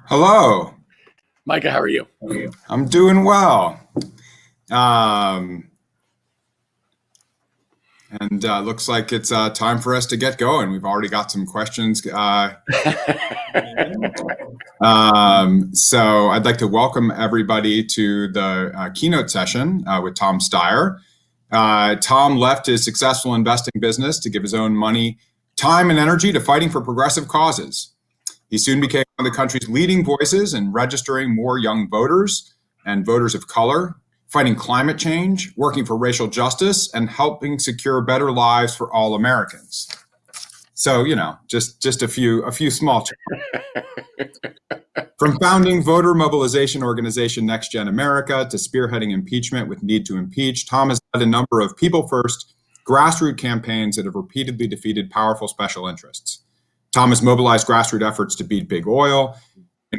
Hello. Micah, how are you? I'm doing well. Um, and looks like it's time for us to get going. We've already got some questions. So I'd like to welcome everybody to the keynote session with Tom Steyer. Tom left his successful investing business to give his own money, time, and energy to fighting for progressive causes. He soon became one of the country's leading voices in registering more young voters and voters of color, fighting climate change, working for racial justice, and helping secure better lives for all Americans. So, just a few small changes. From founding voter mobilization organization Next Gen America to spearheading impeachment with Need to Impeach, Tom has led a number of people-first grassroots campaigns that have repeatedly defeated powerful special interests. Tom has mobilized grassroots efforts to beat big oil,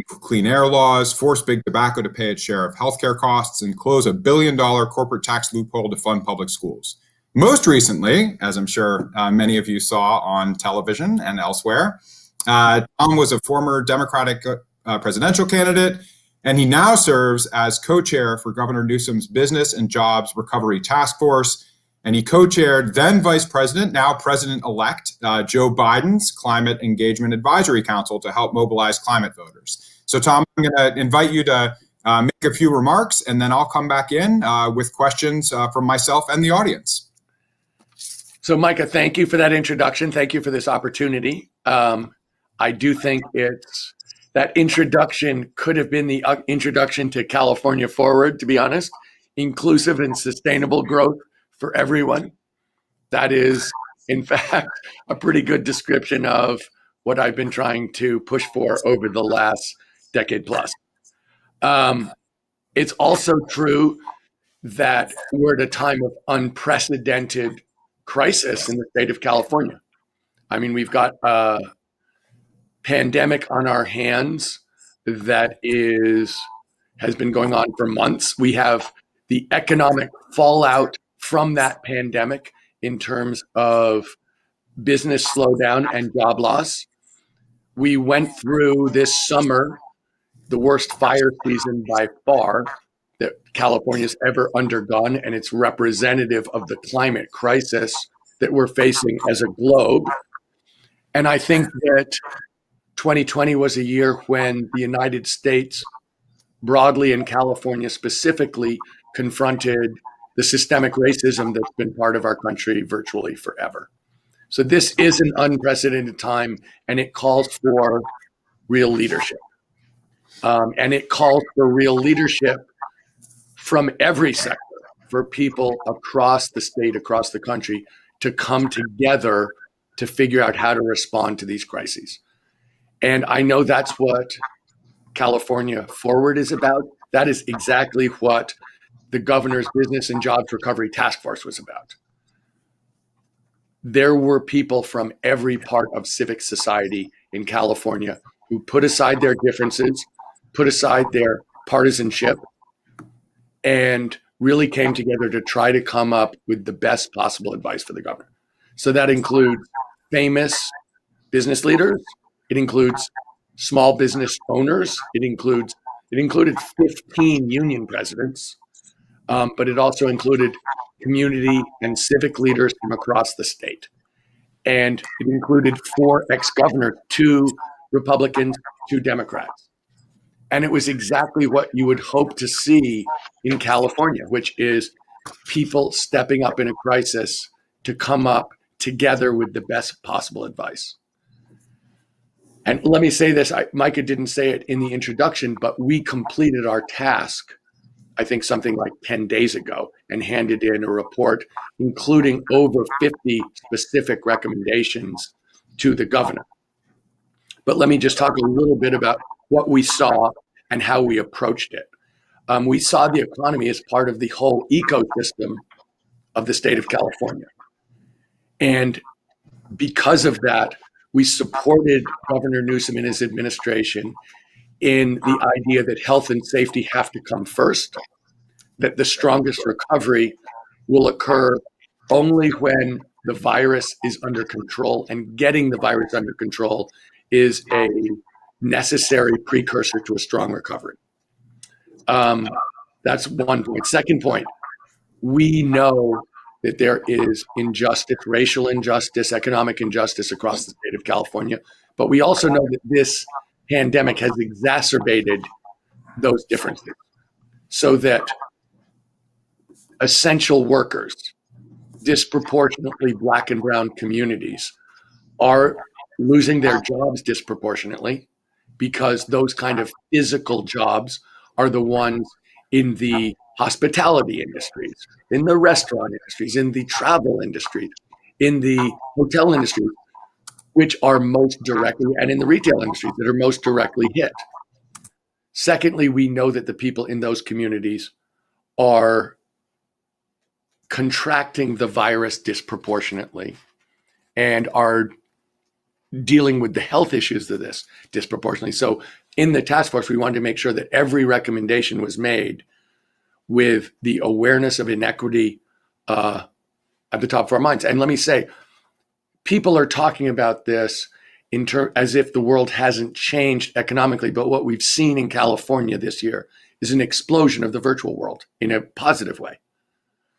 clean air laws, force big tobacco to pay its share of healthcare costs, and close a $1 billion corporate tax loophole to fund public schools. Most recently, as I'm sure many of you saw on television and elsewhere, Tom was a former Democratic presidential candidate, and he now serves as co-chair for Governor Newsom's Business and Jobs Recovery Task Force. And he co-chaired then Vice President, now President-elect Joe Biden's Climate Engagement Advisory Council to help mobilize climate voters. So, Tom, I'm going to invite you to make a few remarks, and then I'll come back in with questions from myself and the audience. So, Micah, thank you for that introduction. Thank you for this opportunity. I do think that introduction could have been the introduction to California Forward, to be honest, inclusive and sustainable growth for everyone. That is, in fact, a pretty good description of what I've been trying to push for over the last decade plus. It's also true that we're at a time of unprecedented crisis in the state of California. I mean, we've got a pandemic on our hands that has been going on for months. We have the economic fallout from that pandemic in terms of business slowdown and job loss. We went through this summer the worst fire season by far that California's ever undergone, and it's representative of the climate crisis that we're facing as a globe. And I think that 2020 was a year when the United States broadly and California specifically confronted the systemic racism that's been part of our country virtually forever. So this is an unprecedented time, and it calls for real leadership. And it calls for real leadership from every sector, for people across the state, across the country, to come together to figure out how to respond to these crises. And I know that's what California Forward is about. That is exactly what the governor's Business and Jobs Recovery Task Force was about. There were people from every part of civic society in California who put aside their differences, put aside their partisanship, and really came together to try to come up with the best possible advice for the governor. So that includes famous business leaders. It includes small business owners. It included 15 union presidents. But it also included community and civic leaders from across the state. And it included 4 ex-governors, 2 Republicans, 2 Democrats. And it was exactly what you would hope to see in California, which is people stepping up in a crisis to come up together with the best possible advice. And let me say this, Micah didn't say it in the introduction, but we completed our task, I think something like 10 days ago, and handed in a report, including over 50 specific recommendations to the governor. But let me just talk a little bit about what we saw and how we approached it. We saw the economy as part of the whole ecosystem of the state of California. And because of that, we supported Governor Newsom and his administration in the idea that health and safety have to come first, that the strongest recovery will occur only when the virus is under control, and getting the virus under control is a necessary precursor to a strong recovery. That's one point. Second point, we know that there is injustice, racial injustice, economic injustice across the state of California, but we also know that this pandemic has exacerbated those differences so that essential workers, disproportionately Black and brown communities, are losing their jobs disproportionately because those kind of physical jobs are the ones in the hospitality industries, in the restaurant industries, in the travel industries, in the hotel industry, which are most directly, and in the retail industries that are most directly hit. Secondly, we know that the people in those communities are contracting the virus disproportionately and are dealing with the health issues of this disproportionately. So in the task force, we wanted to make sure that every recommendation was made with the awareness of inequity at the top of our minds. And let me say, people are talking about this as if the world hasn't changed economically, but what we've seen in California this year is an explosion of the virtual world in a positive way.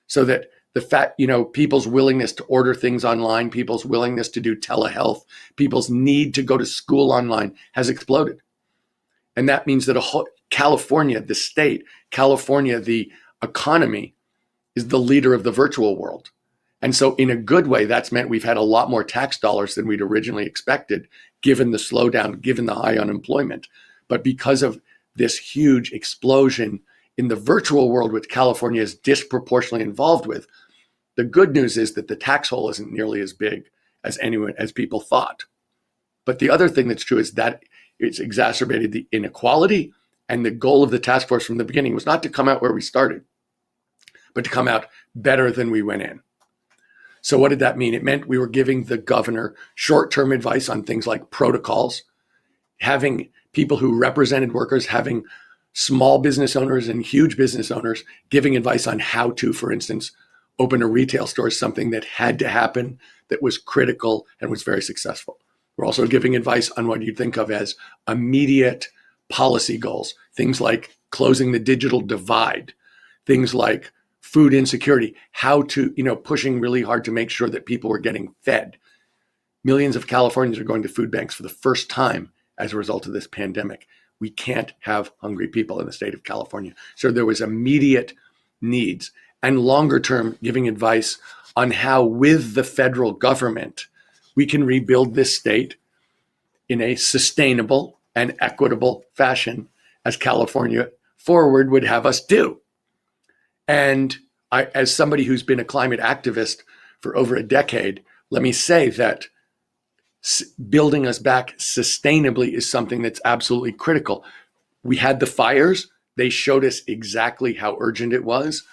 So that the fact, people's willingness to order things online, people's willingness to do telehealth, people's need to go to school online has exploded. And that means that California, the state, California, the economy, is the leader of the virtual world. And so in a good way, that's meant we've had a lot more tax dollars than we'd originally expected, given the slowdown, given the high unemployment. But because of this huge explosion in the virtual world, which California is disproportionately involved with, the good news is that the tax hole isn't nearly as big as people thought. But the other thing that's true is that it's exacerbated the inequality. And the goal of the task force from the beginning was not to come out where we started, but to come out better than we went in. So what did that mean? It meant we were giving the governor short-term advice on things like protocols, having people who represented workers, having small business owners and huge business owners giving advice on how to, for instance, open a retail store, something that had to happen, that was critical and was very successful. We're also giving advice on what you'd think of as immediate policy goals, things like closing the digital divide, things like food insecurity, how to, pushing really hard to make sure that people were getting fed. Millions of Californians are going to food banks for the first time as a result of this pandemic. We can't have hungry people in the state of California. So there was immediate needs, and longer term giving advice on how, with the federal government, we can rebuild this state in a sustainable and equitable fashion, as California Forward would have us do. And as somebody who's been a climate activist for over a decade, let me say that building us back sustainably is something that's absolutely critical. We had the fires. They showed us exactly how urgent it was.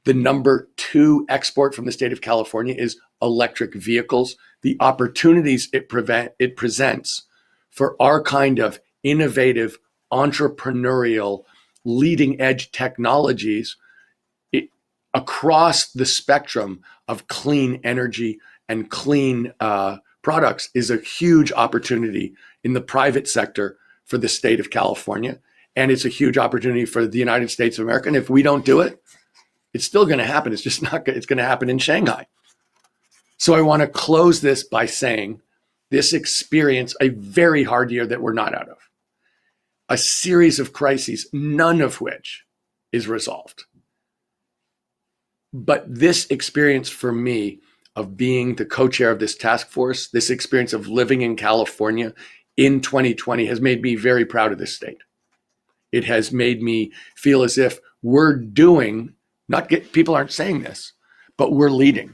The number 2 export from the state of California is electric vehicles. The opportunities it presents for our kind of innovative, entrepreneurial, leading edge technologies across the spectrum of clean energy and clean products is a huge opportunity in the private sector for the state of California. And it's a huge opportunity for the United States of America. And if we don't do it, it's still going to happen. It's just not good. It's going to happen in Shanghai. So I want to close this by saying this experience, a very hard year that we're not out of, a series of crises, none of which is resolved. But this experience for me of being the co-chair of this task force, this experience of living in California in 2020 has made me very proud of this state. It has made me feel as if we're doing, people aren't saying this, but we're leading.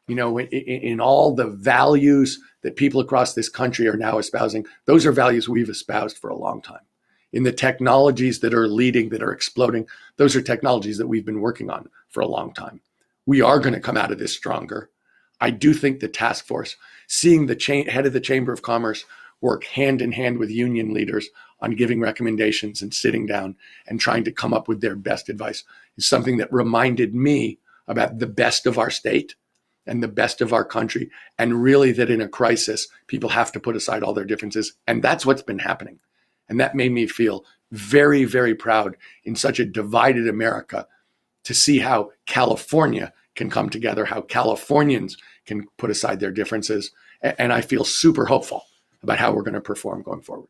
In all the values that people across this country are now espousing, those are values we've espoused for a long time. In the technologies that are leading, that are exploding, those are technologies that we've been working on for a long time. We are going to come out of this stronger. I do think the task force, seeing the head of the Chamber of Commerce work hand in hand with union leaders on giving recommendations and sitting down and trying to come up with their best advice, is something that reminded me about the best of our state and the best of our country, and really that in a crisis, people have to put aside all their differences. And that's what's been happening. And that made me feel very, very proud in such a divided America to see how California can come together, how Californians can put aside their differences. And I feel super hopeful about how we're going to perform going forward.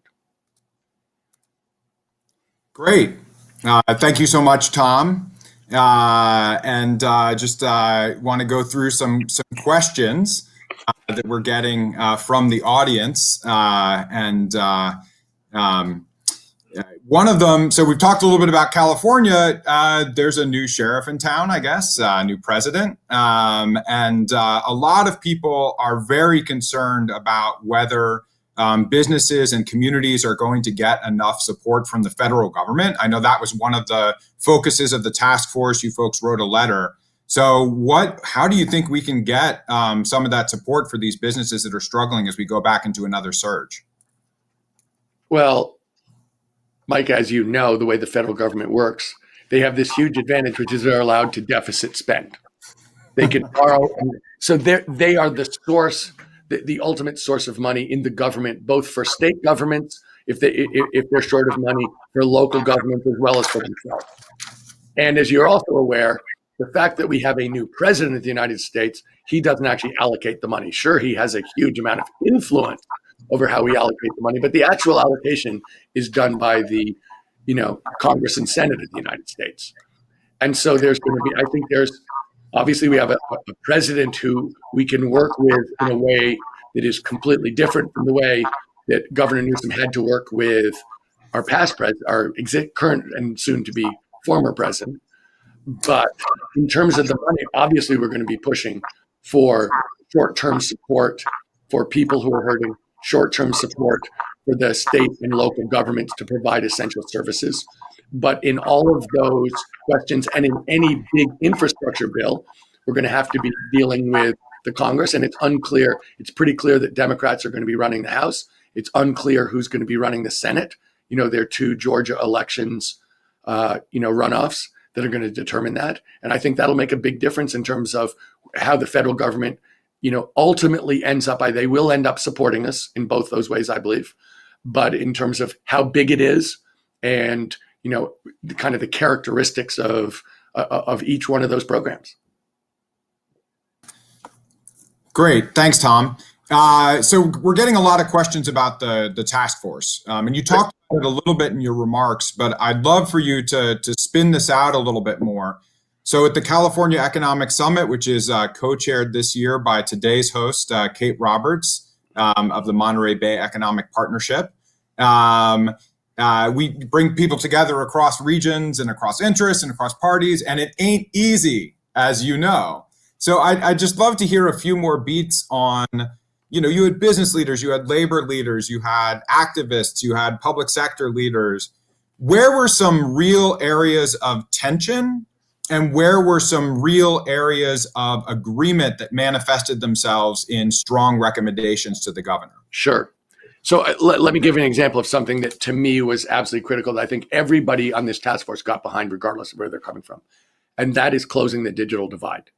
Great. Thank you so much, Tom. And just want to go through some questions that we're getting from the audience. One of them, so we've talked a little bit about California. There's a new sheriff in town, I guess, new president. And a lot of people are very concerned about whether businesses and communities are going to get enough support from the federal government. I know that was one of the focuses of the task force. You folks wrote a letter. So how do you think we can get some of that support for these businesses that are struggling as we go back into another surge? Well, Mike, as you know, the way the federal government works, they have this huge advantage, which is they're allowed to deficit spend. They can borrow. So they are the source, the ultimate source of money in the government, both for state governments, if they're short of money, for local governments, as well as for themselves. And as you're also aware, the fact that we have a new president of the United States, he doesn't actually allocate the money. Sure, he has a huge amount of influence over how we allocate the money, but the actual allocation is done by the, Congress and Senate of the United States. And so obviously we have a president who we can work with in a way that is completely different from the way that Governor Newsom had to work with our current and soon to be former president. But in terms of the money, obviously we're going to be pushing for short-term support for people who are hurting, short-term support for the state and local governments to provide essential services. But in all of those questions and in any big infrastructure bill, we're going to have to be dealing with the Congress. And it's unclear. It's pretty clear that Democrats are going to be running the House. It's unclear who's going to be running the Senate. There are two Georgia elections, runoffs that are going to determine that. And I think that'll make a big difference in terms of how the federal government ultimately they will end up supporting us in both those ways, I believe. But in terms of how big it is and, kind of the characteristics of each one of those programs. Great. Thanks, Tom. So we're getting a lot of questions about the task force. And you talked about it a little bit in your remarks, but I'd love for you to spin this out a little bit more. So at the California Economic Summit, which is co-chaired this year by today's host, Kate Roberts of the Monterey Bay Economic Partnership, we bring people together across regions and across interests and across parties, and it ain't easy, as you know. So I'd just love to hear a few more beats on, you had business leaders, you had labor leaders, you had activists, you had public sector leaders. Where were some real areas of tension? And where were some real areas of agreement that manifested themselves in strong recommendations to the governor? Sure. So let me give you an example of something that to me was absolutely critical that I think everybody on this task force got behind regardless of where they're coming from. And that is closing the digital divide.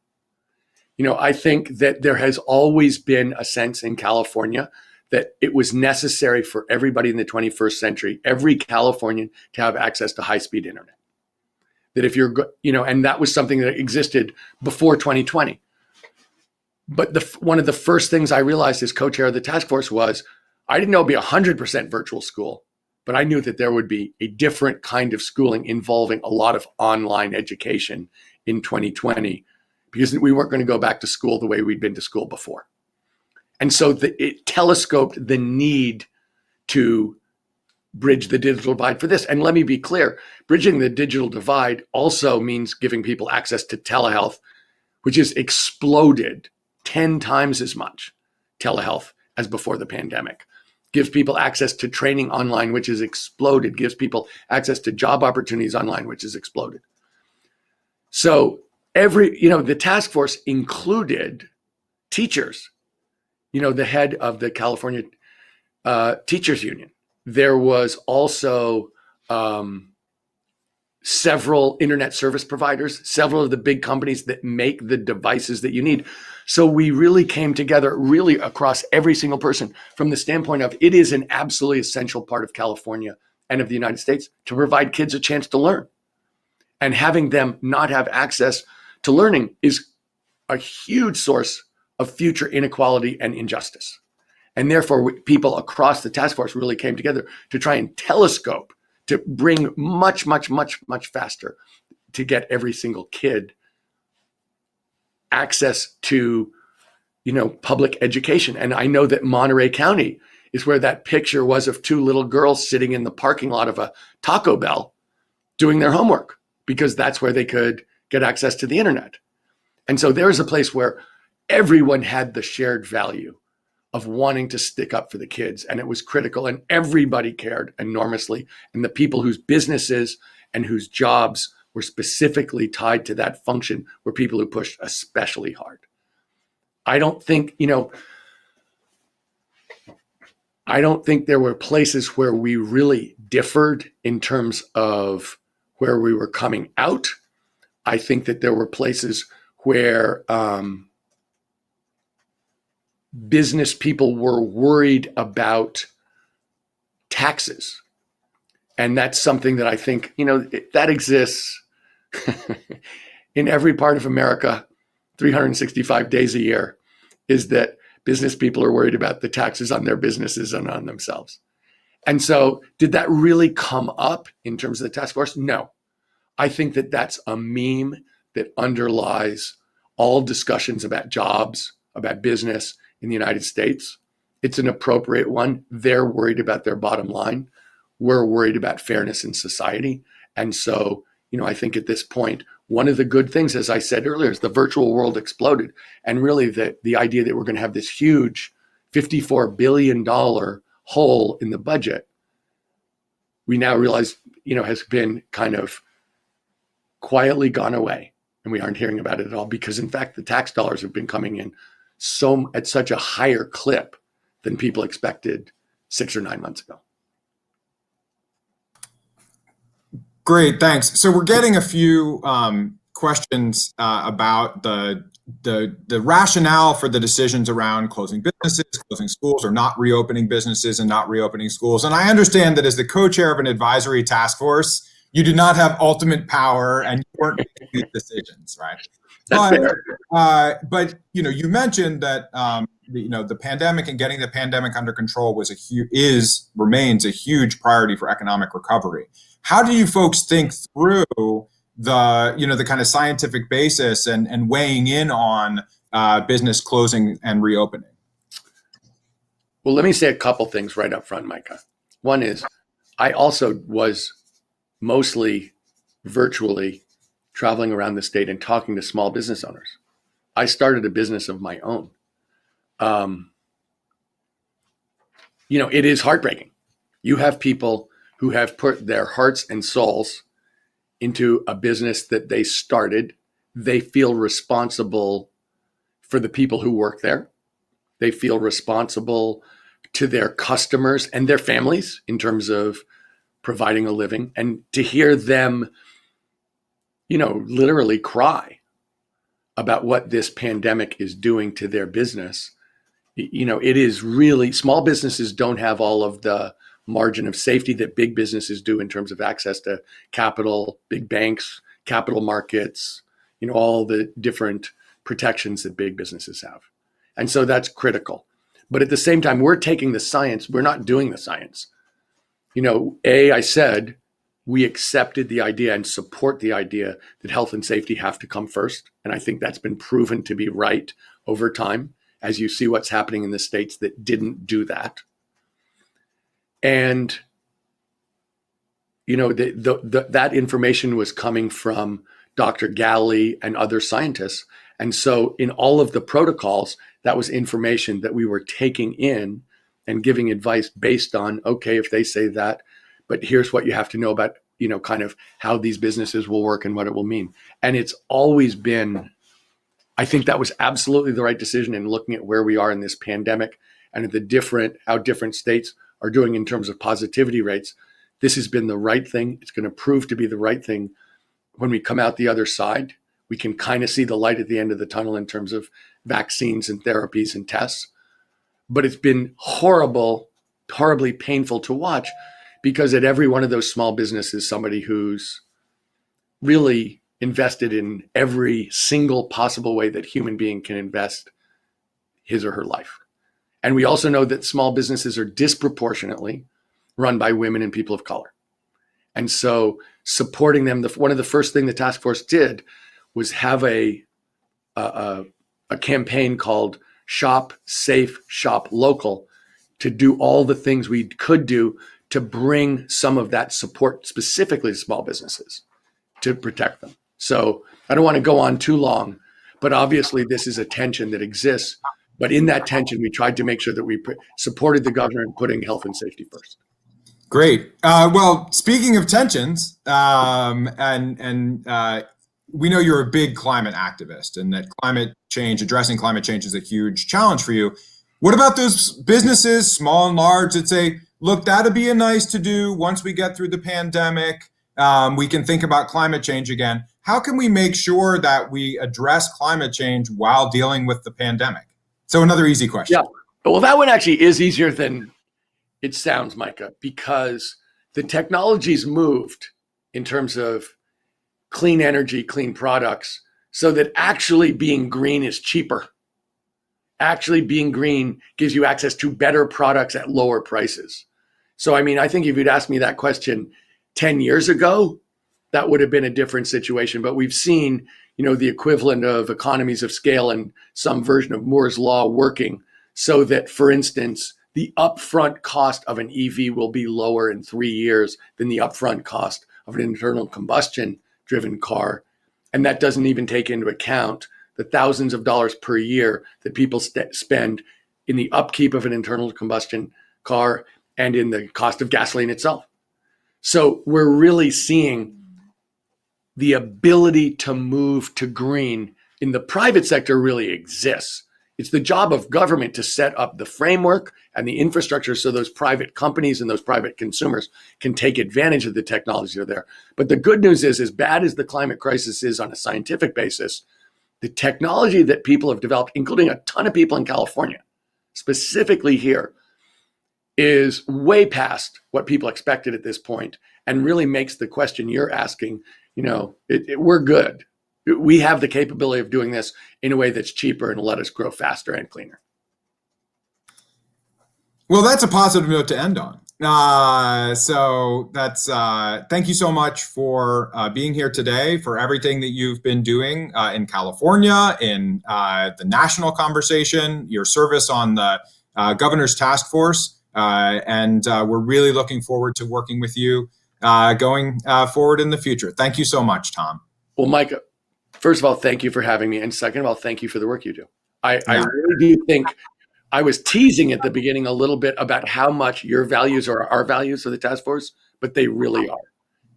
I think that there has always been a sense in California that it was necessary for everybody in the 21st century, every Californian, to have access to high-speed internet. That if and that was something that existed before 2020. But one of the first things I realized as co-chair of the task force was, I didn't know it'd be 100% virtual school, but I knew that there would be a different kind of schooling involving a lot of online education in 2020, because we weren't going to go back to school the way we'd been to school before. And so it telescoped the need to bridge the digital divide for this. And let me be clear, bridging the digital divide also means giving people access to telehealth, which has exploded 10 times as much telehealth as before the pandemic. Gives people access to training online, which has exploded. Gives people access to job opportunities online, which has exploded. So the task force included teachers, the head of the California Teachers Union. There was also several internet service providers, several of the big companies that make the devices that you need. So we really came together really across every single person from the standpoint of it is an absolutely essential part of California and of the United States to provide kids a chance to learn. And having them not have access to learning is a huge source of future inequality and injustice. And therefore, people across the task force really came together to try and telescope, to bring much, much, much, much faster to get every single kid access to, public education. And I know that Monterey County is where that picture was of two little girls sitting in the parking lot of a Taco Bell doing their homework, because that's where they could get access to the internet. And so there's a place where everyone had the shared value of wanting to stick up for the kids. And it was critical, and everybody cared enormously. And the people whose businesses and whose jobs were specifically tied to that function were people who pushed especially hard. I don't think there were places where we really differed in terms of where we were coming out. I think that there were places where business people were worried about taxes. And that's something that I think, that exists in every part of America, 365 days a year, is that business people are worried about the taxes on their businesses and on themselves. And so did that really come up in terms of the task force? No. I think that that's a meme that underlies all discussions about jobs, about business in the United States. It's an appropriate one. They're worried about their bottom line. We're worried about fairness in society. And so, I think at this point, one of the good things, as I said earlier, is the virtual world exploded. And really the idea that we're going to have this huge $54 billion hole in the budget, we now realize, has been kind of quietly gone away. And we aren't hearing about it at all, because in fact, the tax dollars have been coming in at such a higher clip than people expected 6 or 9 months ago. Great, thanks. So we're getting a few questions about the rationale for the decisions around closing businesses, closing schools, or not reopening businesses and not reopening schools. And I understand that as the co-chair of an advisory task force, you do not have ultimate power and you weren't making these decisions, right? That's fair. But you mentioned that the pandemic and getting the pandemic under control remains a huge priority for economic recovery. How do you folks think through the kind of scientific basis and weighing in on business closing and reopening? Well, let me say a couple things right up front, Micah. One is I also was mostly virtually traveling around the state and talking to small business owners. I started a business of my own. It is heartbreaking. You have people who have put their hearts and souls into a business that they started. They feel responsible for the people who work there. They feel responsible to their customers and their families in terms of providing a living. And to hear them, literally cry about what this pandemic is doing to their business, it is really, small businesses don't have all of the margin of safety that big businesses do in terms of access to capital, big banks, capital markets, all the different protections that big businesses have. And so that's critical. But at the same time, we're taking the science, we're not doing the science. I said we accepted the idea and support the idea that health and safety have to come first. And I think that's been proven to be right over time, as you see what's happening in the states that didn't do that. And, that information was coming from Dr. Galley and other scientists. And so in all of the protocols, that was information that we were taking in and giving advice based on, okay, if they say that, but here's what you have to know about, kind of how these businesses will work and what it will mean. And it's always been, I think that was absolutely the right decision in looking at where we are in this pandemic and at how different states are doing in terms of positivity rates, This has been the right thing. It's going to prove to be the right thing when we come out the other side. We can kind of see the light at the end of the tunnel in terms of vaccines and therapies and tests. But it's been horribly painful to watch, because at every one of those small businesses, somebody who's really invested in every single possible way that human being can invest his or her life. And we also know that small businesses are disproportionately run by women and people of color. And so supporting them, one of the first things the task force did was have a campaign called Shop Safe, Shop Local, to do all the things we could do to bring some of that support specifically to small businesses to protect them. So I don't want to go on too long, but obviously this is a tension that exists. But in that tension, we tried to make sure that we supported the governor in putting health and safety first. Great. Well, speaking of tensions, we know you're a big climate activist, and that addressing climate change is a huge challenge for you. What about those businesses, small and large, that say, look, that'd be a nice to do once we get through the pandemic, we can think about climate change again. How can we make sure that we address climate change while dealing with the pandemic? So another easy question. Yeah. Well, that one actually is easier than it sounds, Micah, because the technology's moved in terms of clean energy, clean products, so that actually being green is cheaper. Actually being green gives you access to better products at lower prices. So, I mean, I think if you'd asked me that question 10 years ago, that would have been a different situation. But we've seen, the equivalent of economies of scale and some version of Moore's Law working, so that, for instance, the upfront cost of an EV will be lower in 3 years than the upfront cost of an internal combustion driven car. And that doesn't even take into account the thousands of dollars per year that people spend in the upkeep of an internal combustion car and in the cost of gasoline itself. So we're really seeing the ability to move to green in the private sector really exists. It's the job of government to set up the framework and the infrastructure so those private companies and those private consumers can take advantage of the technology that are there. But the good news is, as bad as the climate crisis is on a scientific basis, the technology that people have developed, including a ton of people in California, specifically here, is way past what people expected at this point, and really makes the question you're asking, we're good. We have the capability of doing this in a way that's cheaper and let us grow faster and cleaner. Well, that's a positive note to end on. So that's thank you so much for being here today, for everything that you've been doing in California, in the national conversation, your service on the governor's task force. And we're really looking forward to working with you going forward in the future. Thank you so much, Tom. Well, Micah, first of all, thank you for having me. And second of all, thank you for the work you do. I really do think I was teasing at the beginning a little bit about how much your values are our values of the task force, but they really are.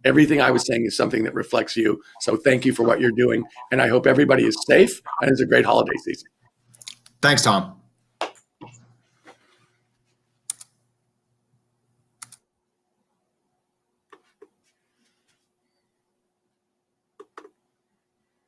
Everything I was saying is something that reflects you. So thank you for what you're doing. And I hope everybody is safe and has a great holiday season. Thanks, Tom.